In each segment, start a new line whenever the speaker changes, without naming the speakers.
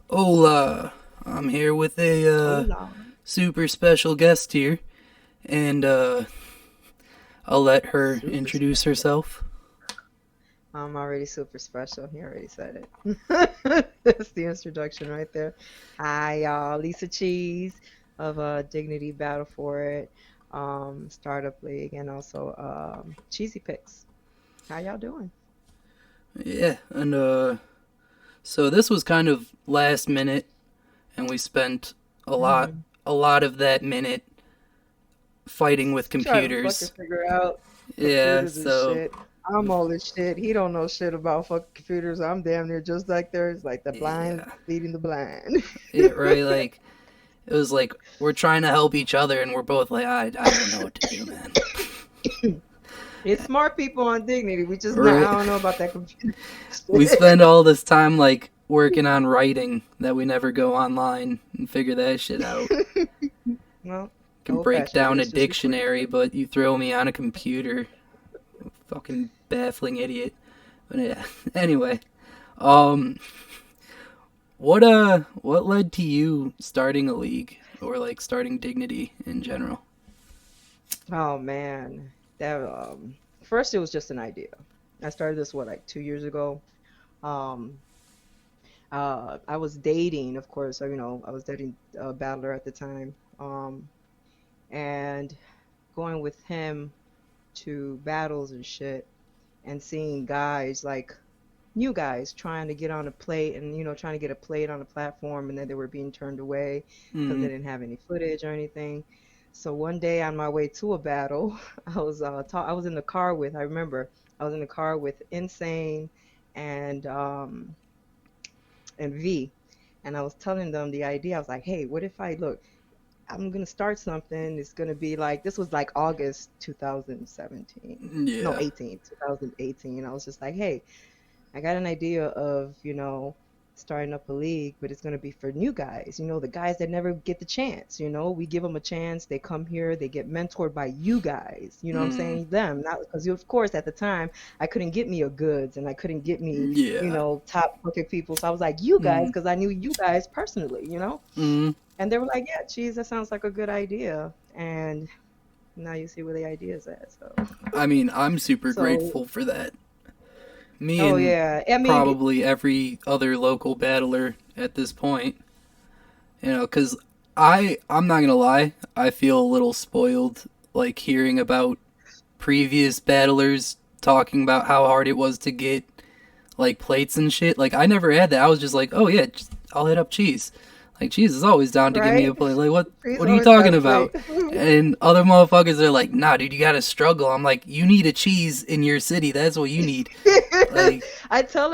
Hola, I'm here with a
Hola.
super special guest here, and I'll let her
Super
introduce
special.
herself.
I'm already super special. He already said it. That's the introduction right there. Hi, y'all. Lisa Cheeze of Dignity Battle for It, Startup League, and also Cheesy Picks. How y'all doing?
Yeah, and so this was kind of last minute, and we spent a lot,
Mm-hmm.
a lot of that minute fighting with
Trying to fucking
computers.
figure out
Yeah,
computers and
so
shit. I'm old as shit. He don't know shit about fucking computers. I'm damn near just like theirs, like the blind
yeah,
leading the blind.
yeah, right. Like it was like we're trying to help each other, and we're both like, I don't know what to do, man.
It's smart people on Dignity. We just not. I
Right.
don't know about that computer
We
shit.
spend all this time like working on writing that we never go online and figure that shit out.
Well,
Can
old
break
fashioned. I
down a
guess just record
dictionary,
it.
but you throw me on a computer. Fucking baffling idiot. But yeah. Anyway, um, what led to you starting a league or like starting Dignity in general?
Oh man, that first it was just an idea. I started this what like 2 years ago. Um, I was dating, of course. I was dating a battler at the time. And going with him to battles and shit, and seeing guys like new guys trying to get on a plate and trying to get a plate on a platform, and then they were being turned away because
Mm,
they didn't have any footage or anything. So one day on my way to a battle, I was in the car with, I remember I was in the car with Insane and V, and I was telling them the idea. I was like, hey, what if I look, I'm gonna start something. It's gonna be like, this was like August 2017. No,
yeah.
2018. I was just like, hey, I got an idea of, starting up a league, but it's going to be for new guys, the guys that never get the chance. We give them a chance. They come here, they get mentored by you guys. You know what I'm
Mm,
saying? Them, not because, of course, at the time, I couldn't get me a goods and I couldn't get me,
yeah.
top fucking people. So I was like, you guys,
Mm,
because I knew you guys personally.
mm.
And they were like, yeah, geez, that sounds like a good idea. And now you see where the idea is at. So,
I mean, I'm super
so,
grateful for that. Me
oh,
and
yeah. I mean,
probably every other local battler at this point. Because I'm not gonna lie, I feel a little spoiled, like hearing about previous battlers talking about how hard it was to get like plates and shit. Like I never had that. I was just like, oh yeah, just, I'll hit up Cheese. Like Cheese is always down to give me
right?
a plate. Like what?
He's
What are you
always got
talking
a plate.
about? And other motherfuckers are like, nah, dude, you gotta struggle. I'm like, you need a cheese in your city. That's what you need. Like,
I tell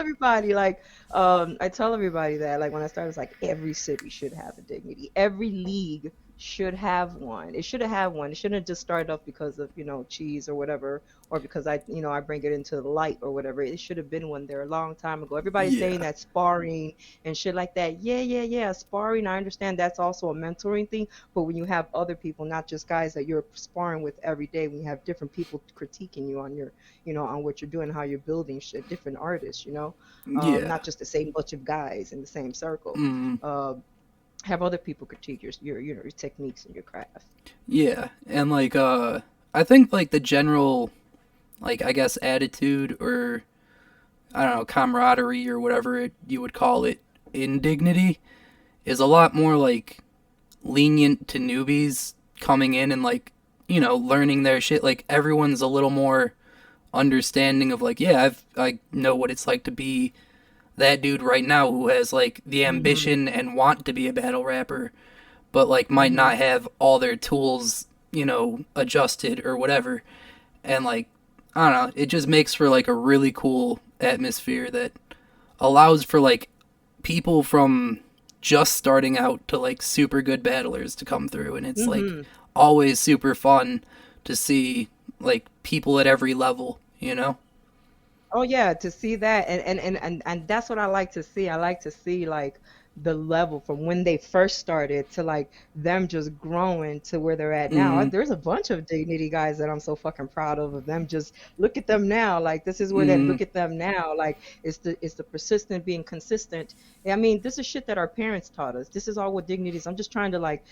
everybody that, like, when I started, it's like every city should have a dignity. Every league should have one. It should have had one. It shouldn't have just started off because of, cheese or whatever, or because I bring it into the light or whatever. It should have been one there a long time ago. Everybody's saying
yeah,
that sparring and shit like that. Yeah, yeah, yeah. Sparring, I understand that's also a mentoring thing, but when you have other people, not just guys that you're sparring with every day, when you have different people critiquing you on on what you're doing, how you're building shit, different artists,
yeah,
not just the same bunch of guys in the same circle.
mm,
Uh, have other people critique your techniques and your craft.
yeah. And like, I think like the general, like I guess attitude or I don't know, camaraderie or whatever you would call it in Dignity is a lot more like lenient to newbies coming in and like, learning their shit. Like everyone's a little more understanding of like, yeah, I know what it's like to be that dude right now who has like the
Hmm.
ambition and want to be a battle rapper, but like might
Hmm.
not have all their tools, adjusted or whatever. And like, I don't know, it just makes for like a really cool atmosphere that allows for like people from just starting out to like super good battlers to come through, and it's like
Hmm.
always super fun to see like people at every level.
Oh yeah, to see that, and that's what I like to see. I like to see like the level from when they first started to like them just growing to where they're at now.
Mm,
There's a bunch of Dignity guys that I'm so fucking proud of them. Just look at them now. Like this is where that
mm,
look at them now. Like it's the persistent being consistent. I mean, this is shit that our parents taught us. This is all what dignity is. I'm just trying to like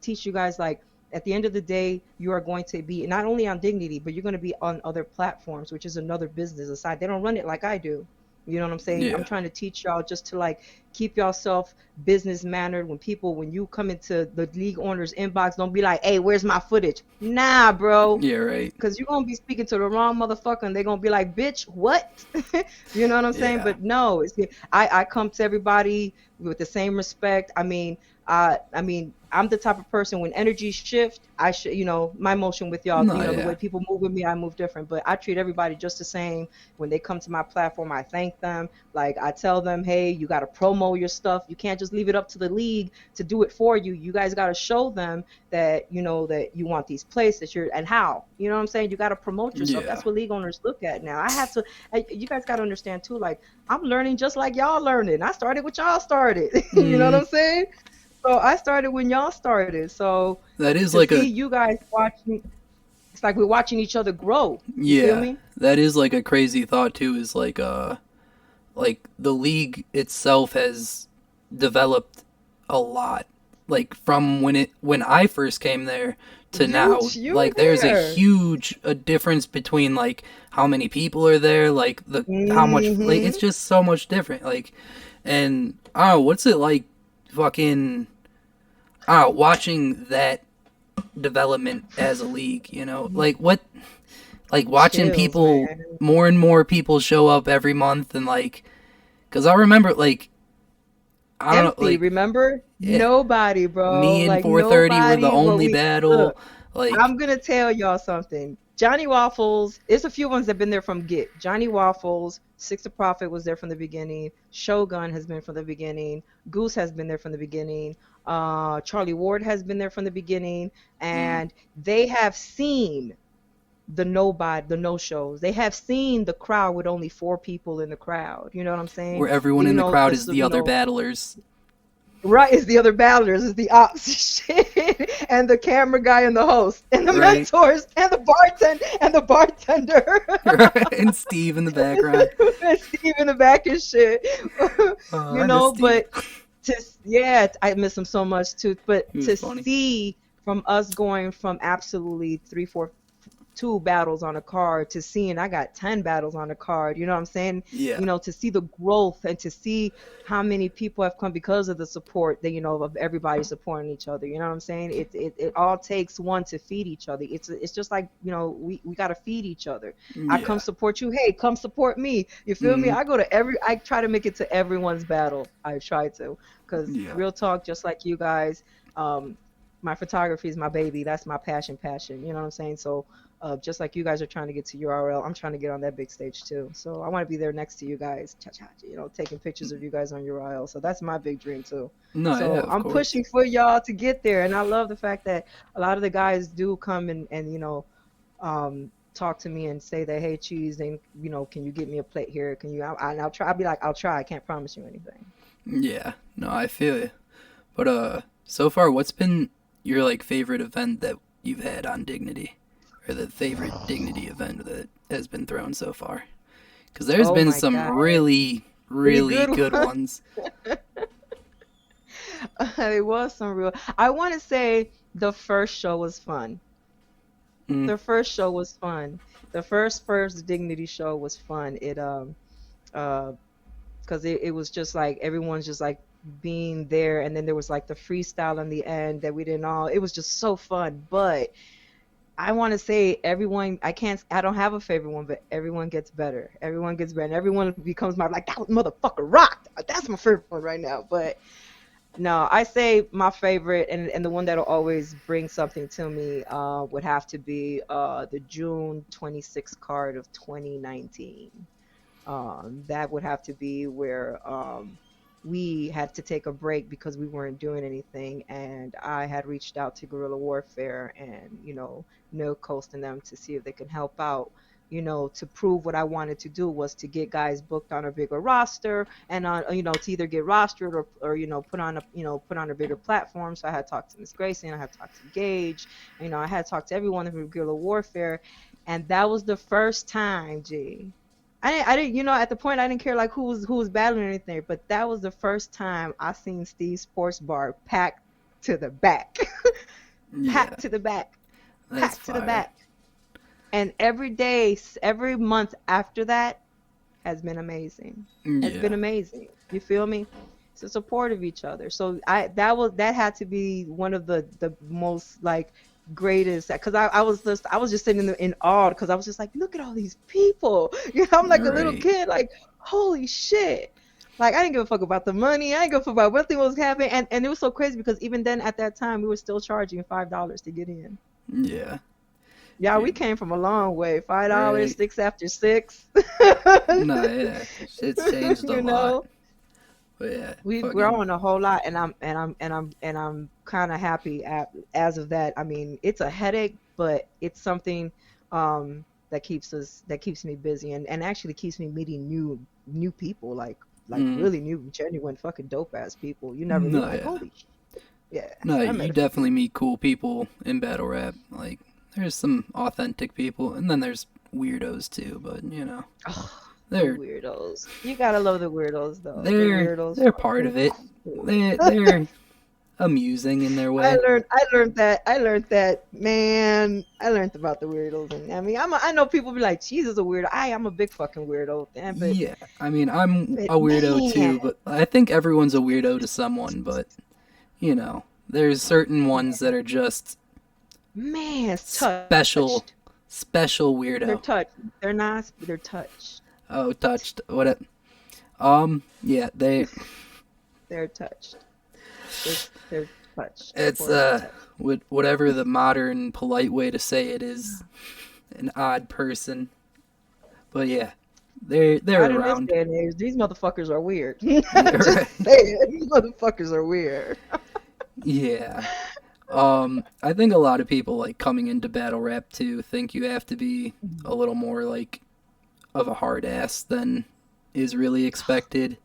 teach you guys like at the end of the day, you are going to be not only on Dignity, but you're going to be on other platforms, which is another business aside. They don't run it like I do. You know what I'm saying? I'm
yeah,
trying to teach y'all just to like keep yourself business mannered. When you come into the league owner's inbox, don't be like, "Hey, where's my footage?" Nah, bro,
yeah, right,
because you're gonna be speaking to the wrong motherfucker, and they're gonna be like, "Bitch, what?" You know what I'm saying?
yeah,
But no, I come to everybody with the same respect. I mean, I'm the type of person when energy shift, I should, my motion with y'all,
no,
the
yeah,
way people move with me, I move different. But I treat everybody just the same. When they come to my platform, I thank them. Like I tell them, hey, you got to promo your stuff. You can't just leave it up to the league to do it for you. You guys got to show them that that you want these places. You're and how. You know what I'm saying? You got to promote yourself.
yeah,
That's what league owners look at now. I have to. You guys got to understand too. Like I'm learning just like y'all learning. I started with y'all started. You know what
mm,
I'm saying? So I started when y'all started. So
that is
to
like
see
a
you guys watching, it's like we're watching each other grow. You feel
yeah,
me?
that is like a crazy thought too. Is like the league itself has developed a lot, like from when I first came there to now.
You
Like
were
there's a
there.
huge a difference between like how many people are there, like the how much, like it's
Mm-hmm.
just so much different. Like, and I don't know, what's it like fucking I don't know, watching that development as a league, like what, like watching
Chills,
people,
man.
more and more people show up every month, and like because I remember, like, I don't know,
Empty,
like,
remember?
yeah,
Nobody, bro.
me and
Like
430 were the
nobody. What
only
we look.
battle. Like,
I'm gonna tell y'all something. Johnny Waffles, there's a few ones that have been there from Get. Johnny Waffles, Six of Profit was there from the beginning. Shogun has been from the beginning. Goose has been there from the beginning. Charlie Ward has been there from the beginning,
mm,
and they have seen the no shows. They have seen the crowd with only four people in the crowd. You know what I'm saying?
where everyone
You
in the
know
crowd
this.
is the other battlers.
Right, it's the other battlers, it's the ops shit, and the camera guy and the host, and the
Right,
mentors, and the bartender,
right, and Steve in the background.
and Steve in the back and shit.
I miss Steve.
But yeah, I miss him so much too. But
He was
to
funny.
see from us going from absolutely three, four, two battles on a card to seeing I got 10 battles on a card, you know what I'm saying?
Yeah,
To see the growth and to see how many people have come because of the support that, of everybody supporting each other. You know what I'm saying? It all takes one to feed each other. It's just like, we got to feed each other. I come
yeah,
support you. Hey, come support me. You feel me?
mm,
I try to make it to everyone's battle. I try to, because
yeah.
real talk, just like you guys, um, my photography is my baby. That's my passion. You know what I'm saying? So just like you guys are trying to get to URL, I'm trying to get on that big stage too. So I want to be there next to you guys, taking pictures of you guys on URL. So that's my big dream too.
No, yeah,
So
of
I'm
course.
pushing for y'all to get there, and I love the fact that a lot of the guys do come and talk to me and say that, hey, Cheese, and can you get me a plate here? Can you? I'll try. I'll be like, I'll try. I can't promise you anything.
Yeah, no, I feel you. But so far, what's been your like favorite event that you've had on Dignity, or the favorite Dignity event that has been thrown so far? Because there's
Oh
been
my
some
God,
really,
pretty
really
good
good
one.
ones.
It was some real. I want to say the first show was fun.
Mm,
The first show was fun. The first Dignity show was fun. Uh because it was just like everyone's just like being there, and then there was like the freestyle in the end that we didn't all. It was just so fun. But I want to say everyone. I don't have a favorite one, but everyone gets better. Everyone gets better. And everyone becomes my like that motherfucker rocked. That's my favorite one right now. But no, I say my favorite and the one that'll always bring something to me would have to be the June 26th card of 2019. That would have to be where we had to take a break because we weren't doing anything, and I had reached out to Guerrilla Warfare and No Coast and them to see if they can help out to prove what I wanted to do was to get guys booked on a bigger roster and on, to either get rostered or put on a bigger platform. So I had talked to Miss Gracie and I had talked to Gage, I had talked to everyone in Guerrilla Warfare, and that was the first time, G. I didn't, at the point I didn't care like who was battling or anything, but that was the first time I seen Steve Sports Bar packed to the back,
Yeah,
packed to the back,
that's
packed to the
fire.
back. And every day, every month after that has been amazing. Has been
Yeah.
amazing. You feel me? So support of each other. So that had to be one of the most like greatest, because I was just sitting in awe, because I was just like, look at all these people. I'm like a little
Right.
kid, like, holy shit. Like, I didn't give a fuck about the money. I didn't give a fuck about what thing was happening. And it was so crazy because even then at that time we were still charging $5 to get in.
Yeah.
Yeah,
Yeah.
we came from a long way. $5,
Right.
six after six.
No, yeah. Shit's changed a
you
lot.
know,
But yeah,
we've
fucking
grown a whole lot, and I'm kind of happy as of that. I mean, it's a headache, but it's something that keeps me busy, and actually keeps me meeting new people, like
mm,
really new, genuine, fucking dope ass people. You never, you're
no,
like,
yeah.
holy shit. Yeah,
No,
I met
you
a few
definitely
people.
meet cool people in battle rap. Like there's some authentic people and then there's weirdos too, but
Oh, the
they're
weirdos. You gotta love the weirdos, though. The
they're
weirdos
they're part
fucking
of it.
cool.
They're amusing in their way.
I learned that, man. I learned about the weirdos, and I mean, I know people be like, "Cheese is a weirdo." I'm a big fucking weirdo, man. But
Yeah, I mean, I'm
but
a weirdo
man,
too, but I think everyone's a weirdo to someone, but there's certain ones that are just
man, it's
special
touched.
special
They're
weirdo.
touched. They're nice, but they're touched.
Oh, touched. What it yeah,
They're touched. They're touched.
it's
Forever touched.
whatever the modern polite way to say it is, an odd person. But yeah, they're
Not in this
around.
day and age. These motherfuckers are weird.
Yeah,
Just
right.
say it. These motherfuckers are weird.
Yeah. I think a lot of people like coming into battle rap too think you have to be a little more like of a hard ass than is really expected.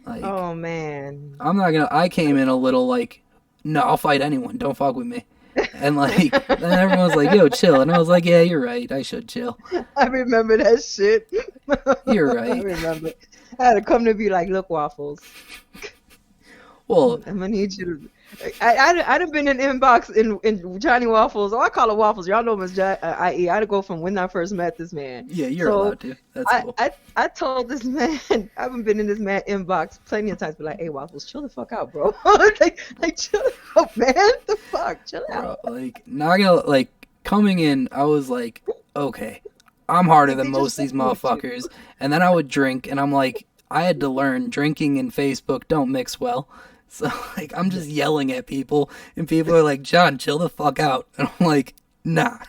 Like
Oh man.
I'm not gonna. I came in a little like, no, I'll fight anyone. Don't fuck with me. And like then everyone's like, yo, chill. And I was like, yeah, you're right. I should chill.
I remember that shit.
You're
I
right.
remember. I had to come to be like, look, Waffles.
Well,
I'm gonna need you to. I done been in inbox in Johnny Waffles. Oh, I call it Waffles. Y'all know him as IE. I had to go from when I first met this man.
yeah, you're
So
allowed to. That's
I
cool.
I I told this man, I haven't been in this man inbox plenty of times, but like, hey Waffles, chill the fuck out, bro. like chill out, man. The fuck, chill
Bro,
out.
like not gonna like coming in, I was like, okay, I'm harder
Like
than
they just
most of these
fucking with you.
motherfuckers. And then I would drink, and I'm like, I had to learn drinking and Facebook don't mix well. So like I'm just yelling at people, and people are like, John, chill the fuck out. And I'm like, nah,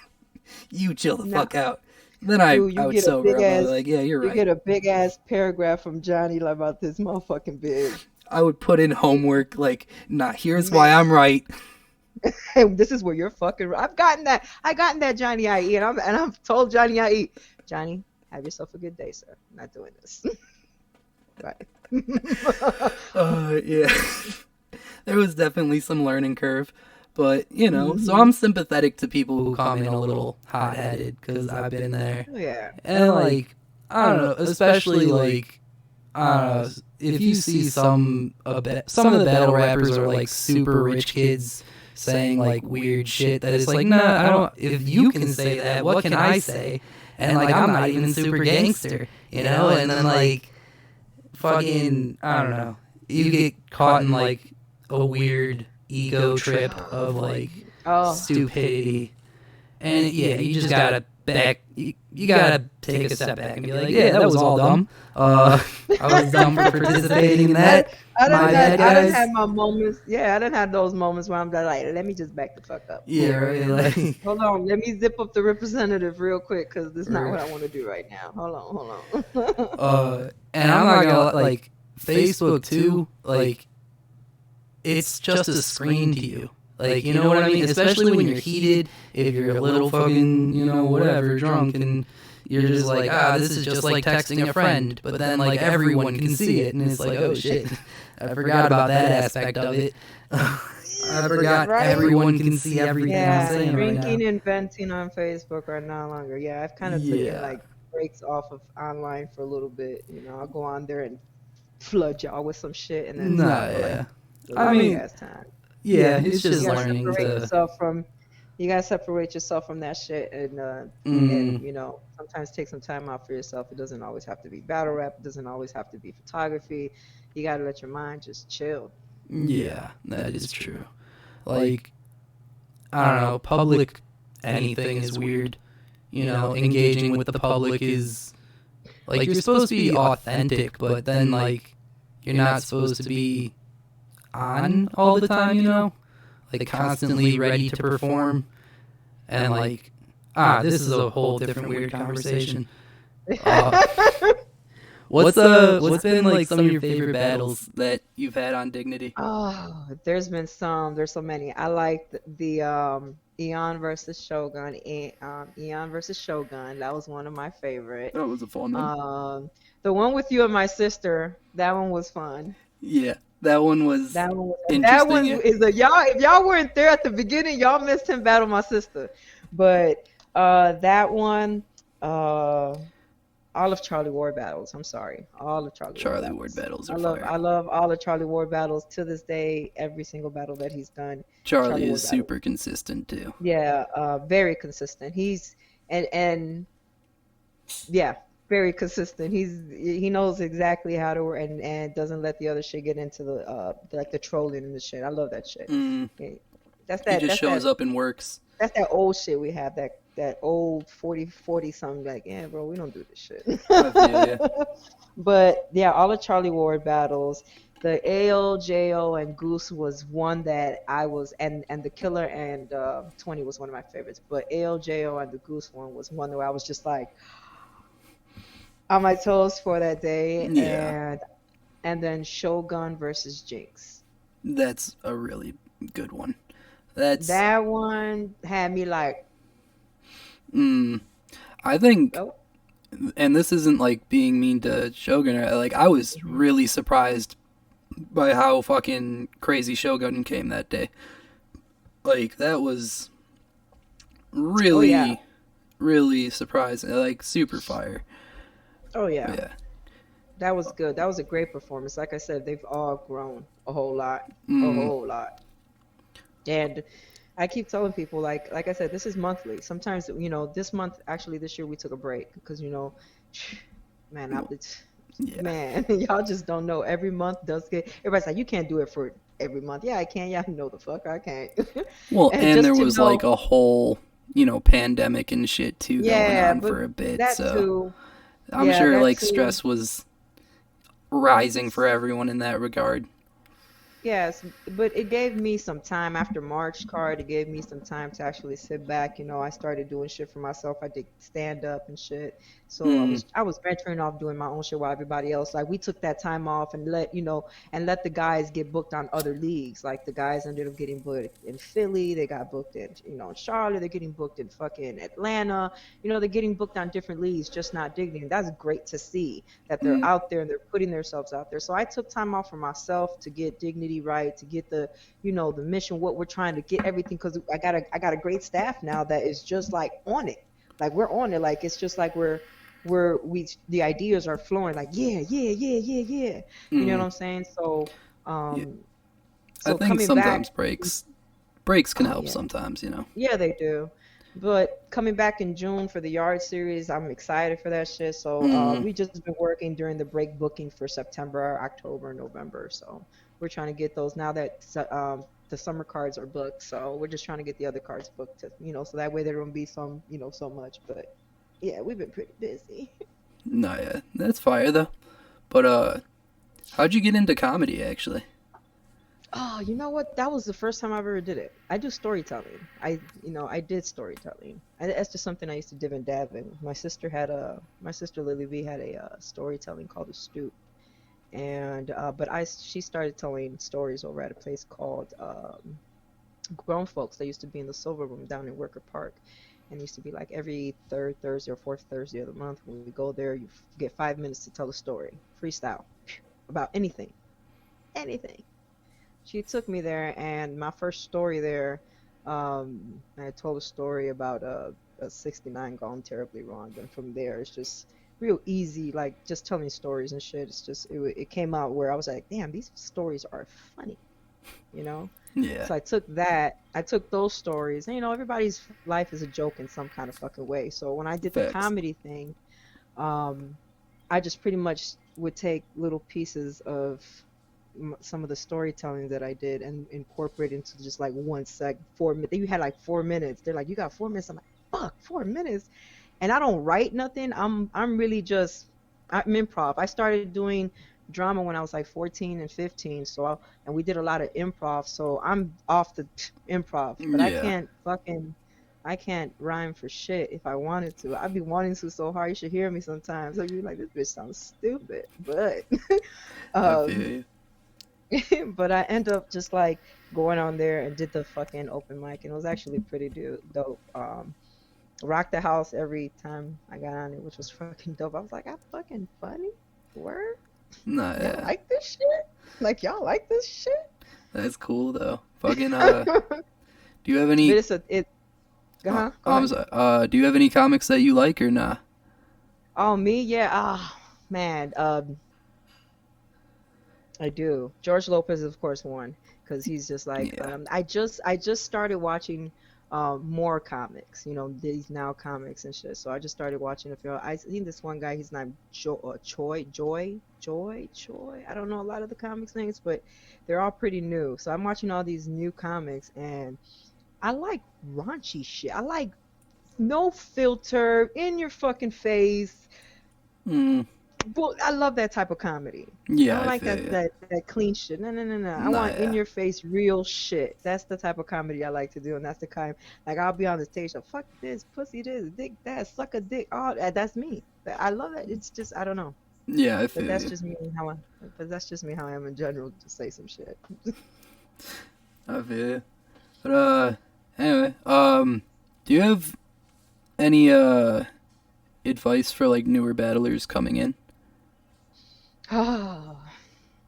you chill the
Nah,
fuck out. Then I
dude,
I would sober up. I was like, yeah, you're
you
right.
get a big ass paragraph from Johnny like about this motherfucking big.
I would put in homework like, nah, here's why
Man,
I'm right.
and this is where you're fucking. I've gotten that. I gotten that Johnny IE, and I've told Johnny IE, Johnny, have yourself a good day, sir. I'm not doing this. Right.
Yeah. There was definitely some learning curve. But, so
hmm
I'm sympathetic to people who come in a little hot headed because I've been there.
Oh yeah.
And, like, I don't know, especially, like, I don't know, if you see some of the battle rappers are, like, super rich kids saying, like, weird shit that is like, nah, I don't, if you can say that, what can I say? And, like, I'm not even super gangster, And then, like, fucking, I don't know, you get caught in like a weird ego trip of like
Oh,
stupidity, and yeah, you just gotta you gotta take a step back and be like, yeah, that was all dumb. I was dumb for participating in that. My bad,
I done
guys.
had my moments. Yeah, I done had those moments where I'm just like, let me just back the fuck up.
Yeah, right. Like,
Hold on, let me zip up the representative real quick because this is not
or,
what I want to do right now. Hold on.
and I'm not gonna like Facebook too. Like, it's just a screen to you. Like, you know what I mean? Especially when you're heated, if you're a little fucking, whatever, drunk, and you're just like, this is just like texting a friend, but then, like, everyone can see it, and it's like, oh shit, I forgot about that aspect of it. I forgot
Right?
everyone can see everything I'm
Yeah,
saying right now.
drinking and venting on Facebook are no longer. Yeah, I've kind of taken
Yeah.
like breaks off of online for a little bit. I'll go on there and flood y'all with some shit and then
Nah,
stop for like
yeah.
a
I
long
mean,
ass time.
yeah, it's
You
just
gotta
learning
separate
to.
yourself from you gotta separate yourself from that shit and
Mm,
sometimes take some time out for yourself. It doesn't always have to be battle rap, it doesn't always have to be photography. You gotta let your mind just chill.
yeah, that is true. Like, I don't know, public anything is weird. Engaging with the public is like you're supposed to be authentic, but then like you're not supposed to be on all the time, like constantly ready to perform. And like, this is a whole different weird conversation. Uh, what's been like some of your favorite battles that you've had on Dignity?
Oh, there's so many. I like the Eon versus Shogun, Eon versus Shogun. That was one of my favorite.
That was a fun one.
Um, the one with you and my sister, that one was fun.
Yeah, that one was
That
interesting.
one
Yeah,
is a y'all. If y'all weren't there at the beginning, y'all missed him battle my sister. But that one, uh, all of Charlie Ward battles. I'm sorry, all of Charlie Ward
Charlie Ward
battles.
battles
I
are
love,
fire.
I love all of Charlie Ward battles to this day. Every single battle that he's done, Charlie
Charlie is
Ward battles.
super consistent too.
Yeah, very consistent. And yeah, very consistent. He knows exactly how to and doesn't let the other shit get into like the trolling and the shit. I love that shit.
Mm,
Yeah. That's
he
that.
just
That's
shows
that.
up and works.
That's that old shit we have. That old 40 something. Like, yeah, bro, we don't do this shit.
I feel you.
But yeah, all the Charlie Ward battles, the AO, JO, and Goose was one that I was, and the Killer and 20 was one of my favorites. But AO, JO, and the Goose one was one where I was just like on my toes for that day,
Yeah,
and then Shogun versus Jinx.
that's a really good one. That's
That one had me like,
mm, I think,
oh,
and this isn't like being mean to Shogun. Like I was
mhm.
really surprised by how fucking crazy Shogun came that day. Like that was
Oh yeah,
really, really surprising. Like super fire.
oh yeah.
Yeah.
That was good. That was a great performance. Like I said, they've all grown a whole lot, a
Mm,
whole lot. And I keep telling people, like I said, this is monthly. Sometimes, this month, actually, this year we took a break because, man,
yeah.
man, y'all just don't know. Every month does get. Everybody's like, you can't do it for every month. Yeah, I can. Yeah, no, the fuck, I can't.
Well,
And
and there
just to
was like
know,
a whole, pandemic and shit too going
yeah,
on
but
for a bit.
that
So
too,
I'm
yeah,
sure
that
like
too.
stress was rising for everyone in that regard.
Yes, but it gave me some time after March card. It gave me some time to actually sit back. I started doing shit for myself. I did stand up and shit. So I
Mm,
was I was venturing off doing my own shit while everybody else, like, we took that time off and let the guys get booked on other leagues. Like, the guys ended up getting booked in Philly. They got booked in Charlotte. They're getting booked in fucking Atlanta. They're getting booked on different leagues, just not Dignity. That's great to see that they're
mm,
out there and they're putting themselves out there. So I took time off for myself to get Dignity right, to get the mission, what we're trying to get everything, because I got a great staff now that is just like on it. Like, we're on it. Like, it's just like the ideas are flowing. Like, yeah, yeah, yeah, yeah, yeah. You know
mm.
what I'm saying? So,
Yeah.
um,
I
so
think
coming back,
sometimes breaks can
oh
help
yeah,
sometimes.
yeah, they do. But coming back in June for the Yard series, I'm excited for that shit. So
Mm,
we just been working during the break booking for September, October, November. So we're trying to get those now that the summer cards are booked. So we're just trying to get the other cards booked so that way there won't be so much. But yeah, we've been pretty busy.
no, yeah, that's fire though. But how'd you get into comedy actually?
Oh, you know what? That was the first time I ever did it. I do storytelling. I did storytelling. That's just something I used to dib and dab in. My sister Lily V had a storytelling called the Stoop, and but she started telling stories over at a place called grown folks. They used to be in the Silver Room down in Worker Park, and it used to be like every third Thursday or fourth Thursday of the month. When we go there, you get 5 minutes to tell a story, freestyle, about anything, anything. She took me there, and my first story there, I told a story about a 69 gone terribly wrong. And from there, it's just real easy, like just telling stories and shit. It's just, it came out where I was like, damn, these stories are funny, you know?
Yeah.
So I took those stories, and everybody's life is a joke in some kind of fucking way. So when I did the
Facts.
comedy thing, um, I just pretty much would take little pieces of some of the storytelling that I did and incorporate into just like one sec 4 minutes. You had like 4 minutes. They're like, you got 4 minutes. I'm like, fuck, 4 minutes. And I don't write nothing. I'm really just I'm improv. I started doing drama when I was like 14 and 15. And we did a lot of improv. So I'm off the improv, but
Yeah.
I can't rhyme for shit if I wanted to. I'd be wanting to so hard. You should hear me sometimes. I'd be like, this bitch sounds stupid. But
I feel
um
you.
but I end up just like going on there and did the fucking open mic, and it was actually pretty dope. Rocked the house every time I got on it, which was fucking dope. I was like, I'm fucking funny. Word?
Nah,
Y'all
yeah.
like this shit? Like y'all like this shit?
That's cool though. Fucking do you have
But
any
it. Go
I'm
ahead.
sorry. Do you have any comics that you like or nah?
Oh me, yeah. Man. I do. George Lopez is of course one because he's just like
Yeah.
I just started watching more comics, these now comics and shit. So I just started watching a few. I seen this one guy. He's named Choi. I don't know a lot of the comics names, but they're all pretty new. So I'm watching all these new comics, and I like raunchy shit. I like no filter, in your fucking face.
Mm,
Well, I love that type of comedy. I
yeah,
don't
I
like
feel
that
you.
that clean shit. No, no, no, no. I
Nah,
want in
yeah.
your face real shit. That's the type of comedy I like to do, and that's the kind like I'll be on the stage like fuck this, pussy this, dick that, suck a dick. Oh, that's me. I love it. It's just I don't know,
Yeah, I
but
feel
that's
you.
just me how I. But that's just me how I am in general to say some shit.
I feel you. But anyway, do you have any advice for like newer battlers coming in?
Oh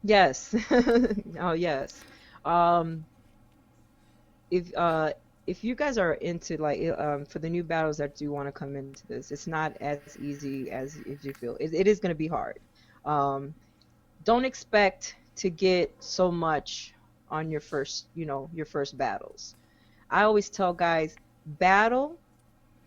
yes. Oh yes. Um, if uh if you guys are into like for the new battles that do want to come into this, it's not as easy as if you feel. It is going to be hard. Um, don't expect to get so much on your first, your first battles. I always tell guys, battle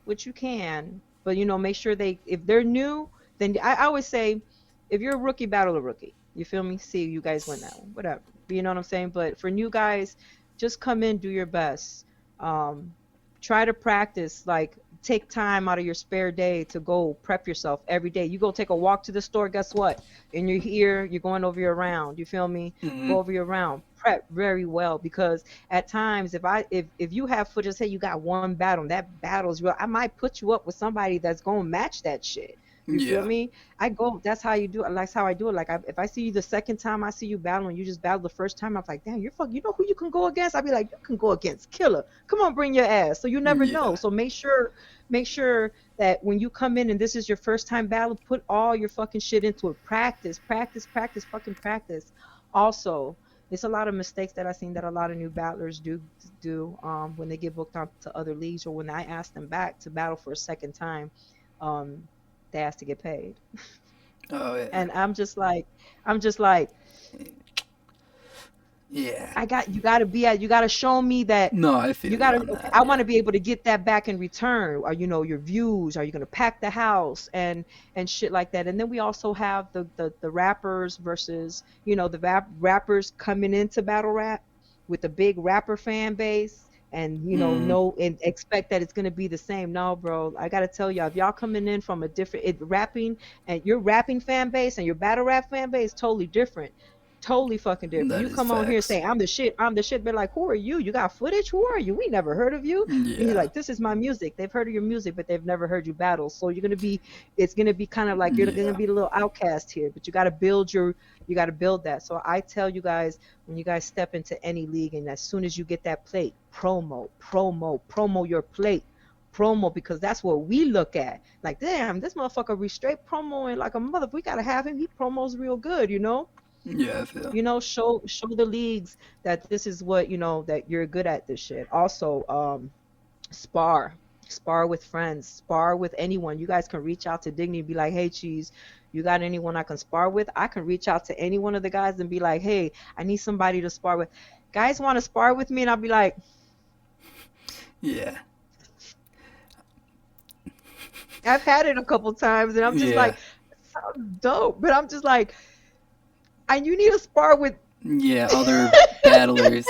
which you can, but make sure if they're new, then I always say, if you're a rookie, battle a rookie. You feel me? See, you guys win that one, whatever. You know what I'm saying? But for new guys, just come in, do your best. Um, Try to practice, like take time out of your spare day to go prep yourself every day. You go take a walk to the store, guess what? And you're here, you're going over your round. You feel me?
Mm-hmm.
Go over your round. Prep very well because at times if you have footage, say you got one battle and that battle's real, I might put you up with somebody that's gonna match that shit. You feel
Yeah.
me? I go, that's how you do it. That's how I do it. Like if I see you the second time I see you battling, you just battle the first time, I'm like, damn, you're fuck, you know who you can go against? I'd be like, you can go against Killer. Come on, bring your ass. So you never know.
Yeah.
So make sure that when you come in and this is your first time battle, put all your fucking shit into it. Practice, fucking practice. Also, it's a lot of mistakes that I've seen that a lot of new battlers do when they get booked on to other leagues or when I ask them back to battle for a second time, um, they ask to get paid.
Oh yeah.
And I'm just like,
Yeah.
you gotta show me that
No, I
you
feel you
gotta,
on
okay,
that.
I want
Yeah.
to be able to get that back in return. Or your views, are you gonna pack the house and shit like that. And then we also have the rappers versus, the rappers coming into battle rap with a big rapper fan base, and
Mm,
know and expect that it's gonna be the same. No, bro, I gotta tell y'all, if y'all coming in from a different rapping, and your rapping fan base and your battle rap fan base totally different. Totally fucking different.
That
You
is
come on here
facts.
saying I'm the shit. They're like, who are you? You got footage? Who are you? We never heard of you. And you're
Yeah.
like, this is my music. They've heard of your music, but they've never heard you battle. So you're gonna be, it's gonna be kind of like you're gonna
Yeah.
be a little outcast here. But you got to build your, you got to build that. So I tell you guys, when you guys step into any league, and as soon as you get that plate, promo your plate. Promo, because that's what we look at. Like, damn, this motherfucker be straight promoing like a mother. We gotta have him. He promos real good, you know.
Yeah, I feel.
Show the leagues that this is what, that you're good at this shit. Also, spar. Spar with friends, spar with anyone. You guys can reach out to Dignity and be like, hey, Cheese, you got anyone I can spar with? I can reach out to any one of the guys and be like, hey, I need somebody to spar with. Guys want to spar with me? And I'll be like,
Yeah.
I've had it a couple times, and I'm just
Yeah.
like, sounds dope. But I'm just like, and you need to spar with.
Yeah, other battlers.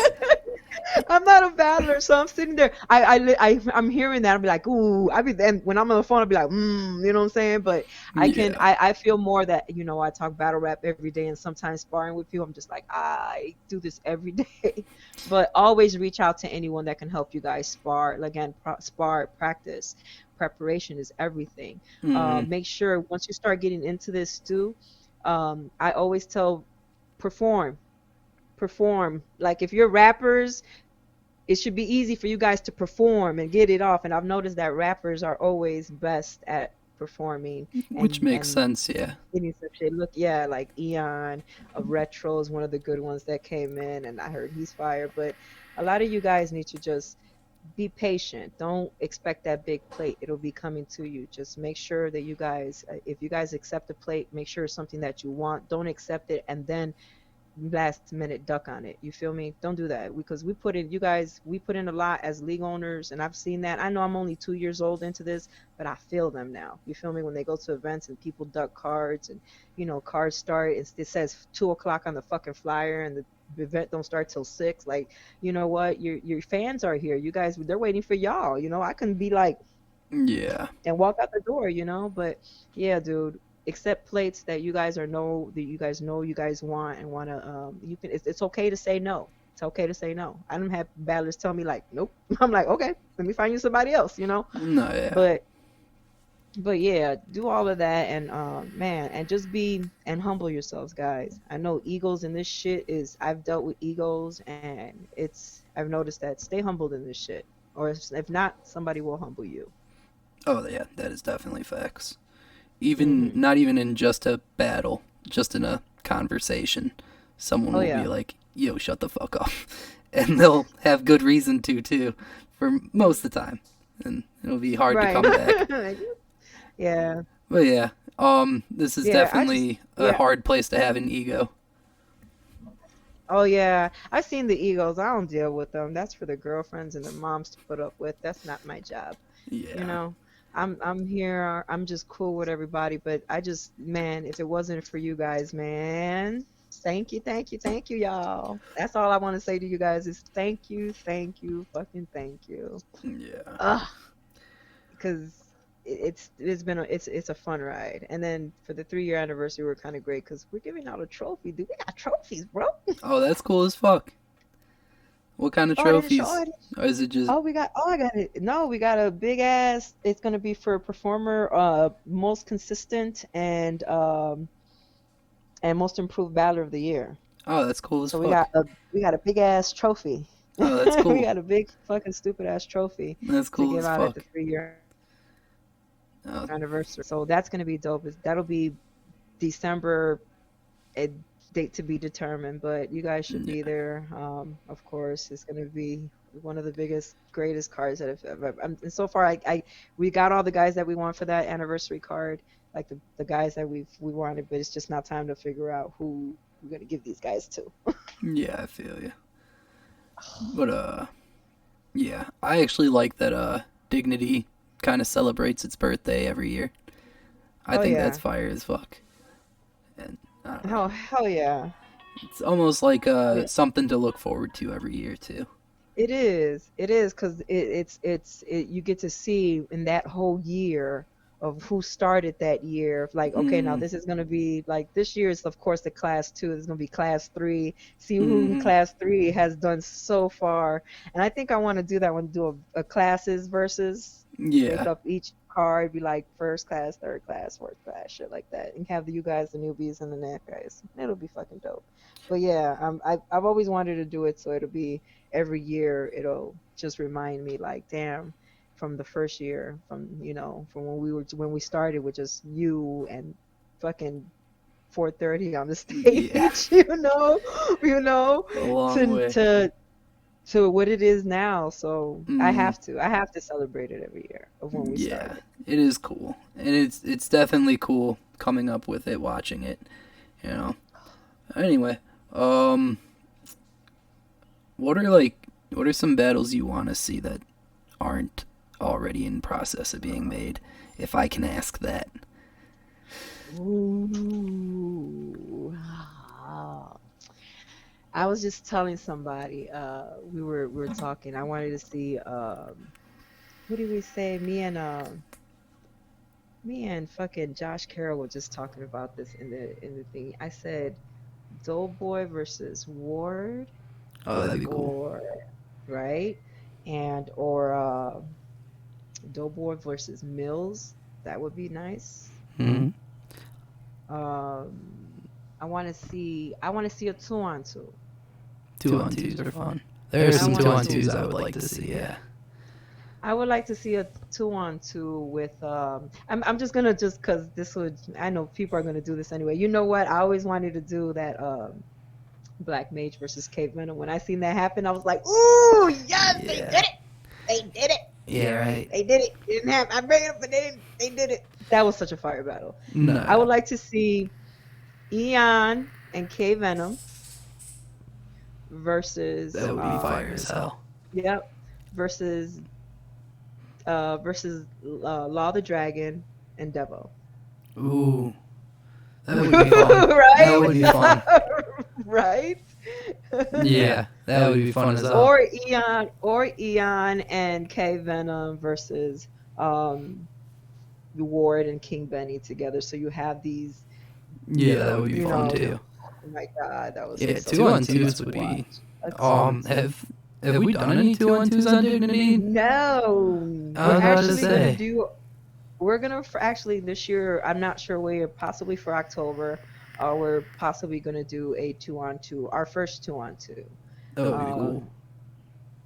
I'm not a battler, so I'm sitting there. I'm hearing that. I'll be like, ooh. I be then when I'm on the phone, I'll be like, you know what I'm saying? But
Yeah.
I feel more that I talk battle rap every day, and sometimes sparring with people, I'm just like, I do this every day. But always reach out to anyone that can help you guys spar. Again, spar practice. Preparation is everything.
Mm-hmm.
Make sure once you start getting into this too. I always tell perform perform. Like if you're rappers, it should be easy for you guys to perform and get it off. And I've noticed that rappers are always best at performing
Which
and
makes sense, yeah.
getting some shit. Look, yeah, like Eon of Retro is one of the good ones that came in, and I heard he's fire. But a lot of you guys need to just be patient. Don't expect that big plate. It'll be coming to you. Just make sure that you guys, if you guys accept the plate, make sure it's something that you want. Don't accept it and then last minute duck on it. You feel me? Don't do that because we put in a lot as league owners, and I've seen that. I know I'm only 2 years old into this, but I feel them now. You feel me? When they go to events and people duck cards and cards start, it says 2 o'clock on the fucking flyer, and the event don't start till 6. Like, you know what? Your fans are here. You guys, they're waiting for y'all. I can be like
Yeah.
and walk out the door, but yeah, dude, accept plates that you guys know you guys want and want to you can it's okay to say no. It's okay to say no. I don't have battlers tell me like nope. I'm like, okay, let me find you somebody else.
No, yeah.
But yeah, do all of that and man, and just be and humble yourselves, guys. I know egos in this shit is I've dealt with egos, and I've noticed that stay humbled in this shit, or if not, somebody will humble you.
Oh, yeah, that is definitely facts. Even,
Mhm.
not even in just a battle, just in a conversation, someone
Oh
will be
yeah.
like, yo, shut the fuck up. And they'll have good reason to, too, for most of the time. And it'll be hard to
Right.
come back.
Yeah.
But yeah, this is
Yeah, I just
definitely a
yeah.
hard place to have an ego.
Oh yeah. I've seen the egos. I don't deal with them. That's for the girlfriends and the moms to put up with. That's not my job. You
Yeah.
know. I'm here. I'm just cool with everybody, but I just man, if it wasn't for you guys, man, thank you, y'all. That's all I want to say to you guys is thank you, fucking thank you.
Yeah.
Ugh, because it's been it's a fun ride. And then for the 3 year anniversary, we're kind of great because we're giving out a trophy. Dude, we got trophies, bro.
Oh, that's cool as fuck. What kind of
Oh, I didn't show.
trophies? Or is it just.
Oh, we got. Oh, I got it. No, we got a big ass. It's gonna be for performer, most consistent and most improved battler of the year.
Oh, that's cool as
So
fuck.
we got a big ass trophy.
Oh, that's
We
cool.
got a big fucking stupid ass trophy
That's
to
cool
give
as
out at the
fuck.
3 year
Oh,
anniversary. So that's gonna be dope. That'll be December, a date to be determined, but you guys should be
yeah.
there. Of course, it's going to be one of the biggest, greatest cards that I've ever. And so far, we got all the guys that we want for that anniversary card, like the guys that we wanted, but it's just not time to figure out who we're going to give these guys to.
Yeah, I feel you. But, yeah. I actually like that, Dignity kind of celebrates its birthday every year. I
Oh
think that's
yeah.
fire as fuck. And, I don't know.
Oh hell yeah.
It's almost like,
Yeah.
something to look forward to every year, too.
It is. It is because you get to see in that whole year. of who started that year. Like, okay, now
Mm,
this is gonna be like this year is of course the class two. It's gonna be class three. See who in
mm,
class three has done so far. And I think I want to do that one. Do a classes versus make
yeah,
up each card. Be like first class, third class, fourth class, shit like that, and have you guys the newbies and the net guys. It'll be fucking dope. But yeah, I've always wanted to do it, so it'll be every year. It'll just remind me like, damn, from the first year, from from when we started with just you and fucking 4:30 on the
yeah,
stage, you know,
a long
to
way.
to to what it is now. So
Mm,
I have to celebrate it every year of when we
yeah,
started.
it is cool, and it's definitely cool coming up with it, watching it. You know. Anyway, um, what are what are some battles you want to see that aren't already in process of being made? If I can ask that.
Ooh. I was just telling somebody, we were talking. I wanted to see what did we say? Me and fucking Josh Carroll were just talking about this in the thing. I said Doughboy versus Ward
Oh, that'd be cool.
or right? And or Doughboy versus Mills. That would be nice.
Mm-hmm.
I want to see a two on two.
Two on twos are fun. There are
I
some
want
two
to
on
see
twos I would like to see. Yeah.
I would like to see a two on two with I'm just gonna just cause this would I know people are gonna do this anyway. You know what? I always wanted to do that Black Mage versus Cave Venom. When I seen that happen, I was like, ooh, yes, they did
Yeah.
it. They did it.
Yeah. Right.
They did it. They didn't have I made it, but they did it. That was such a fire battle. I
No.
would like to see Eon and Cave Venom versus
That would be fire as hell.
yep, versus Law the Dragon and Devo.
Ooh. That would be fun. That
Right?
would be fun.
Right?
Yeah. That would be fun as hell.
Or Eon and K Venom versus um Ward and King Benny together. So you have these
Yeah, that would be
you
fun
know,
too.
oh my God, that was
Yeah,
so
two on
fun
twos
to
would
watch.
be.
A two on two.
Have we done any two on twos on Dignity?
No,
I was about to say.
we're gonna actually this year. I'm not sure where. Possibly for October. We're possibly gonna do a two on two. Our first two on two.
That would be cool.
Um,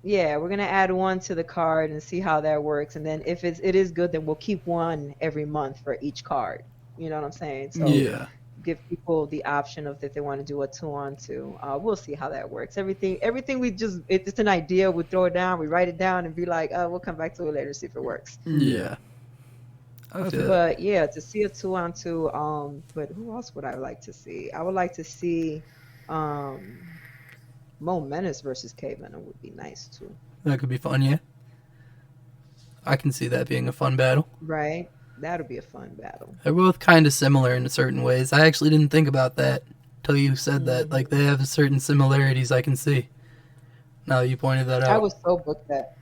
yeah, we're gonna add one to the card and see how that works. And then if it is good, then we'll keep one every month for each card. You know what I'm saying? So
Yeah.
give people the option of if they want to do a two on two. We'll see how that works. Everything we just it's an idea. We throw it down, we write it down, and be like, we'll come back to it later, see if it works.
Yeah. I feel that.
But yeah, to see a two on two. But who else would I like to see? I would like to see um Mo Menace versus K Venom would be nice too.
That could be fun, yeah. I can see that being a fun battle.
Right? That'll be a fun battle.
They're both kind of similar in certain ways. I actually didn't think about that till you said that. Like,
Hmm
they have certain similarities I can see. Now that you pointed that
I
out.
was so booked that.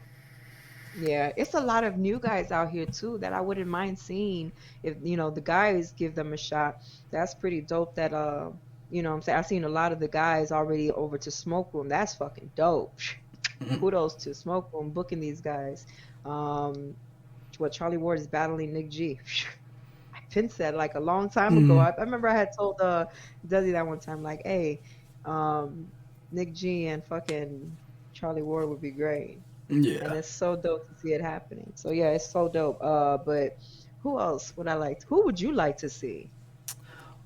Yeah, it's a lot of new guys out here too that I wouldn't mind seeing if the guys give them a shot. That's pretty dope that what I'm saying I've seen a lot of the guys already over to Smoke Room. That's fucking dope.
Mhm.
Kudos to Smoke Room booking these guys. Um what Charlie Ward is battling Nick G. I've been said like a long time ago.
Mm,
I remember I had told Desi that one time like, hey, um Nick G and fucking Charlie Ward would be great, and
yeah.
it's so dope to see it happening. So yeah, it's so dope. But who else would I like? Who would you like to see?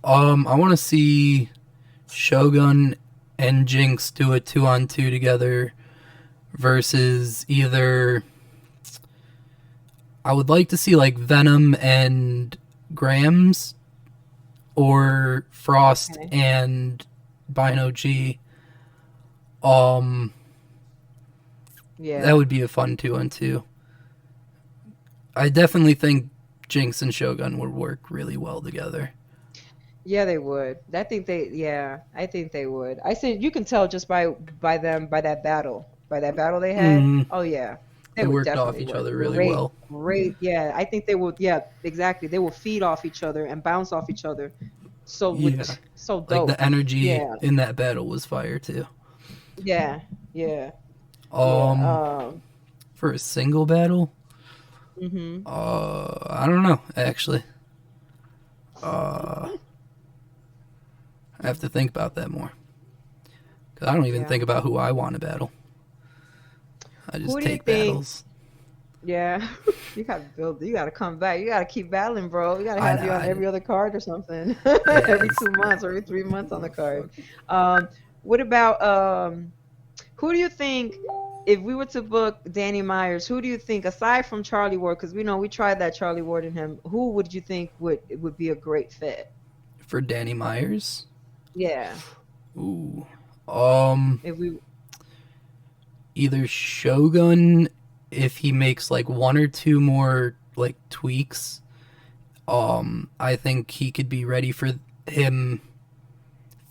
I want to see Shogun and Jinx do a two on two together versus either. I would like to see like Venom and Grams or Frost
Okay.
and Bino G. Um, that
Yeah.
would be a fun two on two. I definitely think Jinx and Shogun would work really well together.
Yeah, they would. I think they would. I said you can tell just by them by that battle they had.
Mm,
Oh yeah.
They
They would
worked off
definitely
each
work.
other really
Great,
well.
great. Yeah, I think they would. Yeah, exactly. They will feed off each other and bounce off each other. So
Yeah.
with so
Like the
dope.
energy
Yeah,
in that battle was fire too.
yeah, yeah, yeah.
Um, for a single battle,
Mhm.
I don't know actually. Uh, I have to think about that more. Cause I don't even
Yeah.
think about who I want to battle. I just
Who do you
take
think?
battles.
Yeah, you gotta build. You gotta come back. You gotta keep battling, bro. You gotta
I
have
know.
you on every other card or something.
Yeah,
Every 2 months or every 3 months on the card. Um, what about who do you think, if we were to book Danny Myers, who do you think, aside from Charlie Ward, because we know we tried that Charlie Ward in him, who would you think would be a great fit?
for Danny Myers.
Yeah.
Ooh. Um,
If we
either Shogun if he makes like one or two more like tweaks. I think he could be ready for him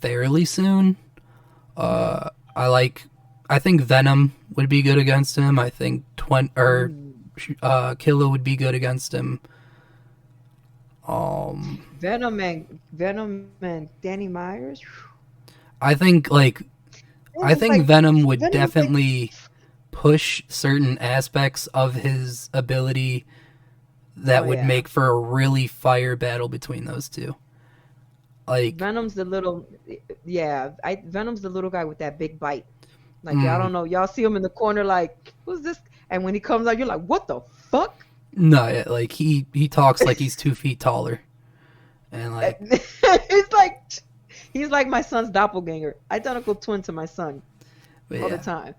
fairly soon.
Mhm.
I like. I think Venom would be good against him. I think
Mm.
Killa would be good against him. Um,
Venom and Danny Myers.
I think like I
Venom's
think
like
Venom would
Venom's like
definitely push certain aspects of his ability
oh
that would
yeah.
make for a really fire battle between those two. Like,
Venom's the little yeah, I Venom's the little guy with that big bite. Like y'all
mm,
don't know, y'all see him in the corner like, who's this? And when he comes out, you're like, what the fuck?
no, yeah, like he talks like he's 2 feet taller, and like,
He's like he's like my son's doppelganger, identical twin to my son
but
all the
yeah,
time.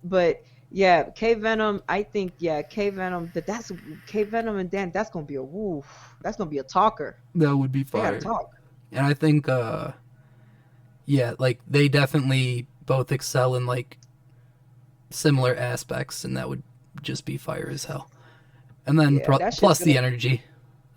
But yeah, K Venom, I think yeah, K Venom, that's K Venom and Dan, that's gonna be a woo. That's gonna be a talker.
that would be
They gotta
fire.
talk.
And I think, yeah, like they definitely both excel in like similar aspects, and that would just be fire as hell. And then
Yeah, that shit's
plus
gonna